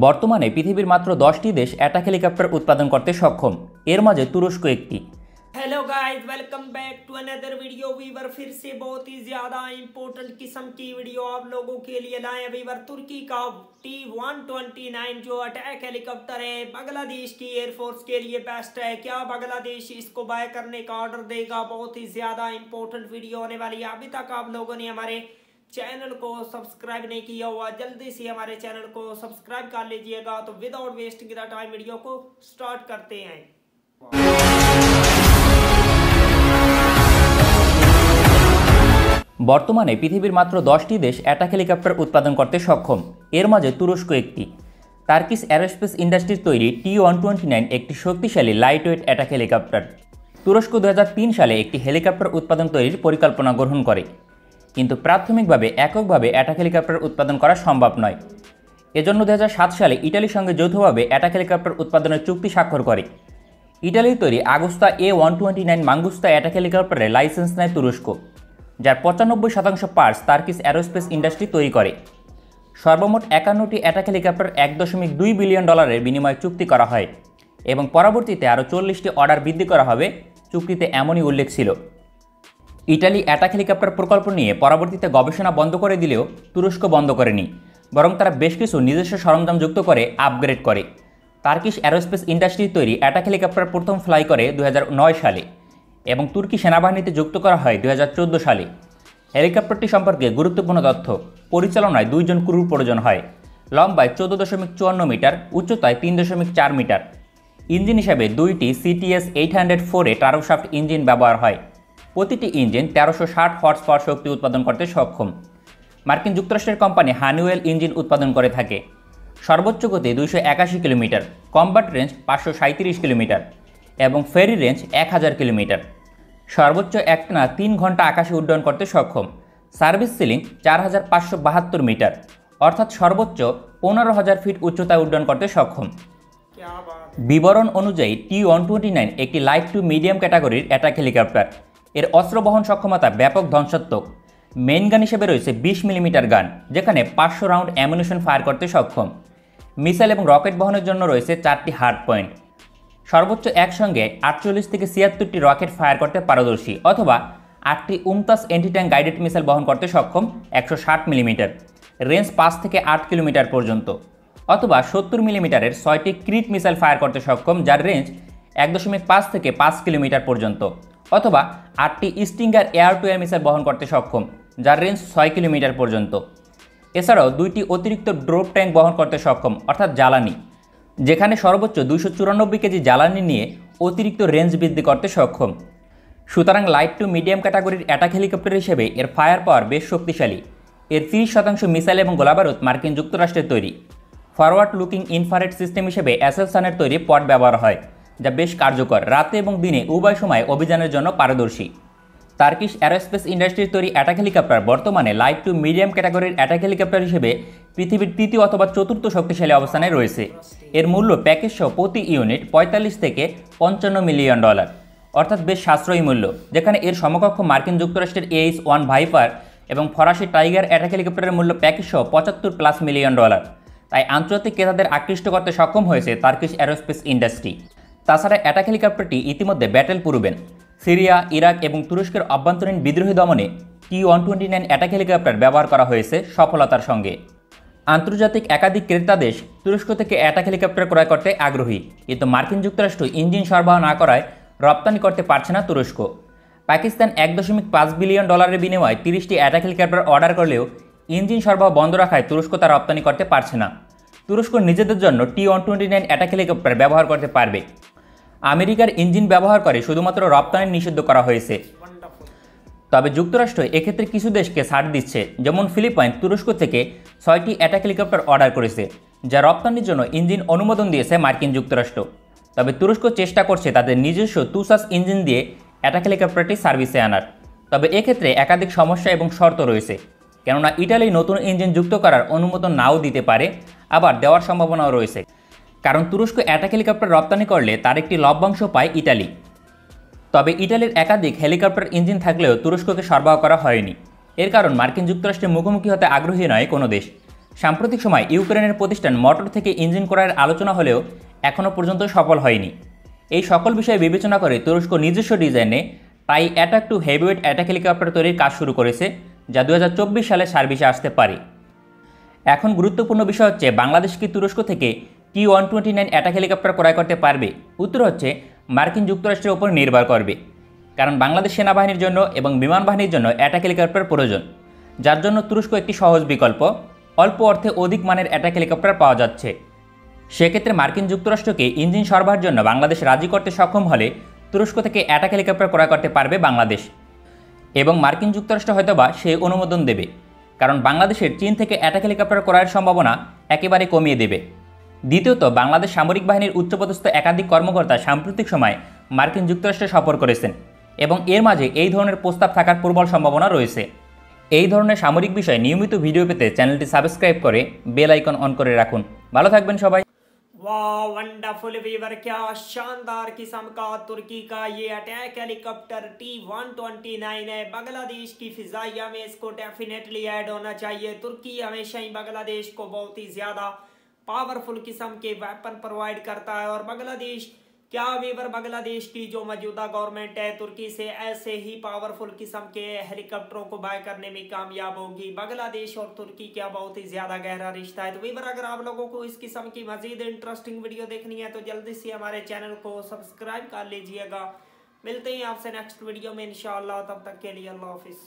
বর্তমানে পৃথিবীর মাত্র 10টি দেশ অ্যাটাক হেলিকপ্টার উৎপাদন করতে সক্ষম। এর মাঝে তুরস্ক একটি। Hello guys, welcome back to another video viewer. फिर से बहुत ही ज़्यादा इम्पोर्टेंट किस्म की वीडियो आप लोगों के लिए लाए वीवर। तुर्की का T-129 जो अटैक हेलीकॉप्टर है बांग्लादेश की एयरफोर्स के लिए बेस्ट है। क्या बांग्लादेश इसको बाय करने का ऑर्डर देगा? बहुत ही ज़्यादा इम्पोर्टेंट वीडियो होने वाली है। अभी तक आप लोगों ने हमारे चैनल को सब्सक्राइब नहीं किया हुआ, जल्दी से हमारे चैनल को सब्सक्राइब कर लीजिएगा। तो without wasting the time video को स्टार्ट करते हैं। বর্তমানে পৃথিবীর মাত্র 10টি দেশ অ্যাটাক হেলিকপ্টার উৎপাদন করতে সক্ষম। এর মাঝে তুরস্ক একটি। টার্কিশ অ্যারোস্পেস ইন্ডাস্ট্রির তৈরি T-129 একটি শক্তিশালী লাইটওয়েট অ্যাটাক হেলিকপ্টার। তুরস্ক 2003 সালে একটি হেলিকপ্টার উৎপাদন তৈরির পরিকল্পনা গ্রহণ করে, কিন্তু প্রাথমিকভাবে এককভাবে অ্যাটাক হেলিকপ্টার উৎপাদন করা সম্ভব নয়। এজন্য 2007 সালে ইটালির সঙ্গে যৌথভাবে অ্যাটাক হেলিকপ্টার উৎপাদনের চুক্তি স্বাক্ষর করে। ইটালির তৈরি আগুস্তা A-129 মাঙ্গুস্তা অ্যাটাক হেলিকপ্টারের লাইসেন্স নেয় তুরস্ক, যার 95% পার্টস টার্কিশ অ্যারোস্পেস ইন্ডাস্ট্রি তৈরি করে। সর্বমোট 51টি অ্যাটাক হেলিকপ্টার $1.2 বিলিয়ন বিনিময়ে চুক্তি করা হয় এবং পরবর্তীতে আরও 40টি অর্ডার বৃদ্ধি করা হবে। চুক্তিতে এমনই উল্লেখ ছিল। ইটালি অ্যাটাক হেলিকপ্টার প্রকল্প নিয়ে পরবর্তীতে গবেষণা বন্ধ করে দিলেও তুরস্ক বন্ধ করেনি, বরং তারা বেশ কিছু নিজস্ব সরঞ্জাম যুক্ত করে আপগ্রেড করে। টার্কিশ অ্যারোস্পেস ইন্ডাস্ট্রির তৈরি অ্যাটাক হেলিকপ্টার প্রথম ফ্লাই করে 2009 সালে এবং তুর্কি সেনাবাহিনীতে যুক্ত করা হয় 2014 সালে। হেলিকপ্টারটি সম্পর্কে গুরুত্বপূর্ণ তথ্য: পরিচালনায় 2 জন ক্রুর প্রয়োজন হয়, লম্বায় 14.54 মিটার, উচ্চতায় 3.4 মিটার। ইঞ্জিন হিসাবে 2টি CTS 804 টার্বোশ্যাফট ইঞ্জিন ব্যবহার হয়। প্রতিটি ইঞ্জিন 1360 হর্স পাওয়ার শক্তি উৎপাদন করতে সক্ষম। মার্কিন যুক্তরাষ্ট্রের কোম্পানি হানিওয়েল ইঞ্জিন উৎপাদন করে থাকে। সর্বোচ্চ গতি 281 কিলোমিটার, কম্ব্যাট রেঞ্জ 537 কিলোমিটার এবং ফেরি রেঞ্জ 1000 কিলোমিটার। সর্বোচ্চ একটানা 3 ঘন্টা আকাশে উড্ডয়ন করতে সক্ষম। সার্ভিস সিলিং 4572 মিটার, অর্থাৎ সর্বোচ্চ 15000 ফিট উচ্চতায় উড্ডয়ন করতে সক্ষম। বিবরণ অনুযায়ী T-129 একটি লাইট টু মিডিয়াম ক্যাটাগরির অ্যাটাক হেলিকপ্টার। এর অস্ত্র বহন সক্ষমতা ব্যাপক ধ্বংসাত্মক। মেইন গান হিসেবে রয়েছে 20 মিলিমিটার গান, যেখানে 500 রাউন্ড অ্যামুনিশন ফায়ার করতে সক্ষম। মিসাইল এবং রকেট বহনের জন্য রয়েছে 4টি হার্ড পয়েন্ট। সর্বোচ্চ একসঙ্গে 48 থেকে 76টি রকেট ফায়ার করতে পারদর্শী, অথবা 8টি উমতাস এন্টি ট্যাঙ্ক গাইডেড মিসাইল বহন করতে সক্ষম 160 মিলিমিটার, রেঞ্জ 5 থেকে 8 কিলোমিটার পর্যন্ত, অথবা 70 মিলিমিটারের 6টি ক্রিট মিসাইল ফায়ার করতে সক্ষম, যার রেঞ্জ 1.5 থেকে 5 কিলোমিটার পর্যন্ত, অথবা 8টি Stinger air two air missile বহন করতে সক্ষম, যার রেঞ্জ 6 কিলোমিটার পর্যন্ত। এছাড়াও 2টি অতিরিক্ত ড্রপ ট্যাঙ্ক বহন করতে সক্ষম, অর্থাৎ জ্বালানি, যেখানে সর্বোচ্চ 294 কেজি জ্বালানি নিয়ে অতিরিক্ত রেঞ্জ বৃদ্ধি করতে সক্ষম। সুতরাং লাইট টু মিডিয়াম ক্যাটাগরির অ্যাটাক হেলিকপ্টার হিসেবে এর ফায়ার পাওয়ার বেশ শক্তিশালী। এর 30% মিসাইল এবং গোলাবারুদ মার্কিন যুক্তরাষ্ট্রের তৈরি। ফরওয়ার্ড লুকিং ইনফ্রারেড সিস্টেম হিসেবে অ্যাসেলসানের তৈরি পড ব্যবহার হয়, যা বেশ কার্যকর, রাতে এবং দিনে উভয় সময় অভিযানের জন্য পারদর্শী। টার্কিশ অ্যারোস্পেস ইন্ডাস্ট্রির তৈরি অ্যাটাক হেলিকপ্টার বর্তমানে লাইট টু মিডিয়াম ক্যাটাগরির অ্যাটাক হেলিকপ্টার হিসেবে পৃথিবীর 3য় অথবা 4র্থ শক্তিশালী অবস্থানে রয়েছে। এর মূল্য প্যাকেজ সহ প্রতি ইউনিট $45 থেকে $55 মিলিয়ন, অর্থাৎ বেশ সাশ্রয়ী মূল্য, যেখানে এর সমকক্ষ মার্কিন যুক্তরাষ্ট্রের AH-1 ভাইপার এবং ফরাসি টাইগার অ্যাটাক হেলিকপ্টারের মূল্য প্যাকেজ সহ $75+ মিলিয়ন। তাই আন্তর্জাতিক ক্রেতাদের আকৃষ্ট করতে সক্ষম হয়েছে টার্কিশ অ্যারোস্পেস ইন্ডাস্ট্রি। তাছাড়া অ্যাটাক হেলিকপ্টারটি ইতিমধ্যে ব্যাটেল প্রুভেন। সিরিয়া, ইরাক এবং তুরস্কের অভ্যন্তরীণ বিদ্রোহী দমনে T-129 অ্যাটাক হেলিকপ্টার ব্যবহার করা হয়েছে সফলতার সঙ্গে। আন্তর্জাতিক একাধিক ক্রেতা দেশ তুরস্ক থেকে অ্যাটাক হেলিকপ্টার ক্রয় করতে আগ্রহী, কিন্তু মার্কিন যুক্তরাষ্ট্র ইঞ্জিন সরবরাহ না করায় রপ্তানি করতে পারছে না তুরস্ক। পাকিস্তান $1.5 বিলিয়ন বিনিময়ে 30টি অ্যাটাক হেলিকপ্টার অর্ডার করলেও ইঞ্জিন সরবরাহ বন্ধ রাখায় তুরস্ক তা রপ্তানি করতে পারছে না। তুরস্ক নিজেদের জন্য T-129 অ্যাটাক হেলিকপ্টার ব্যবহার করতে পারবে। আমেরিকার ইঞ্জিন ব্যবহার করে শুধুমাত্র রপ্তানি নিষিদ্ধ করা হয়েছে। তবে যুক্তরাষ্ট্র এক্ষেত্রে কিছু দেশকে ছাড় দিচ্ছে, যেমন ফিলিপাইন তুরস্ক থেকে 6টি অ্যাটাক হেলিকপ্টার অর্ডার করেছে, যা রপ্তানির জন্য ইঞ্জিন অনুমোদন দিয়েছে মার্কিন যুক্তরাষ্ট্র। তবে তুরস্ক চেষ্টা করছে তাদের নিজস্ব তুসাস ইঞ্জিন দিয়ে অ্যাটাক হেলিকপ্টারটি সার্ভিসে আনার। তবে এক্ষেত্রে একাধিক সমস্যা এবং শর্ত রয়েছে, কেননা ইটালি নতুন ইঞ্জিন যুক্ত করার অনুমোদন নাও দিতে পারে, আবার দেওয়ার সম্ভাবনাও রয়েছে, কারণ তুরস্ক অ্যাটাক হেলিকপ্টার রপ্তানি করলে তার একটি লভ্যাংশ পায় ইটালি। তবে ইটালির একাধিক হেলিকপ্টার ইঞ্জিন থাকলেও তুরস্ককে সরবরাহ করা হয়নি। এর কারণ মার্কিন যুক্তরাষ্ট্রের মুখোমুখি হতে আগ্রহী নয় কোনো দেশ। সাম্প্রতিক সময় ইউক্রেনের প্রতিষ্ঠান মোটর থেকে ইঞ্জিন করার আলোচনা হলেও এখনও পর্যন্ত সফল হয়নি। এই সকল বিষয়ে বিবেচনা করে তুরস্ক নিজস্ব ডিজাইনে টাই attack two heavyweight attack helicopter তৈরির কাজ শুরু করেছে, যা 2024 সালে সার্ভিসে আসতে পারে। এখন গুরুত্বপূর্ণ বিষয় হচ্ছে, বাংলাদেশ কি তুরস্ক থেকে T-129 অ্যাটাক হেলিকপ্টার ক্রয় করতে পারবে? উত্তর হচ্ছে মার্কিন যুক্তরাষ্ট্রের উপর নির্ভর করবে, কারণ বাংলাদেশ সেনাবাহিনীর জন্য এবং বিমান বাহিনীর জন্য অ্যাটাক হেলিকপ্টার প্রয়োজন, যার জন্য তুরস্ক একটি সহজ বিকল্প। অল্প অর্থে অধিক মানের অ্যাটাক হেলিকপ্টার পাওয়া যাচ্ছে। সেক্ষেত্রে মার্কিন যুক্তরাষ্ট্রকে ইঞ্জিন সরবরাহের জন্য বাংলাদেশ রাজি করতে সক্ষম হলে তুরস্ক থেকে অ্যাটাক হেলিকপ্টার ক্রয় করতে পারবে বাংলাদেশ, এবং মার্কিন যুক্তরাষ্ট্র হয়তোবা সেই অনুমোদন দেবে, কারণ বাংলাদেশের চীন থেকে অ্যাটাক হেলিকপ্টার ক্রয়ের সম্ভাবনা একেবারে কমিয়ে দেবে। দ্বিতীয়ত, বাংলাদেশ সামরিক বাহিনীর উচ্চপদস্থ একাধিক কর্মকর্তা সাম্প্রতিক সময় মার্কিন যুক্তরাষ্ট্রে সফর করেছেন, এবং এর মাঝে এই ধরনের প্রস্তাব থাকার প্রবল সম্ভাবনা রয়েছে। এই ধরনের সামরিক বিষয়ে নিয়মিত ভিডিও পেতে চ্যানেলটি সাবস্ক্রাইব করে বেল আইকন অন করে রাখুন। ভালো থাকবেন সবাই। वाह वंडरफुल वीवर, क्या शानदार किस्म का तुर्की का ये अटैक हेलीकॉप्टर T-129 है। बांग्लादेश की फिजाइया में इसको डेफिनेटली ऐड होना चाहिए। तुर्की हमेशा ही बांग्लादेश को बहुत ही ज्यादा पावरफुल किस्म के वेपन प्रोवाइड करता है, और बांग्लादेश क्या वीवर, बांग्लादेश की जो मौजूदा गवर्नमेंट है तुर्की से ऐसे ही पावरफुल किस्म के हेलीकॉप्टरों को बाय करने में कामयाब होगी। बांग्लादेश और तुर्की क्या बहुत ही ज्यादा गहरा रिश्ता है। तो वीवर, अगर आप लोगों को इस किस्म की मजीद इंटरेस्टिंग वीडियो देखनी है तो जल्दी से हमारे चैनल को सब्सक्राइब कर लीजिएगा। मिलते हैं आपसे नेक्स्ट वीडियो में इंशाअल्लाह, तब तक के लिए अल्लाह हाफिज।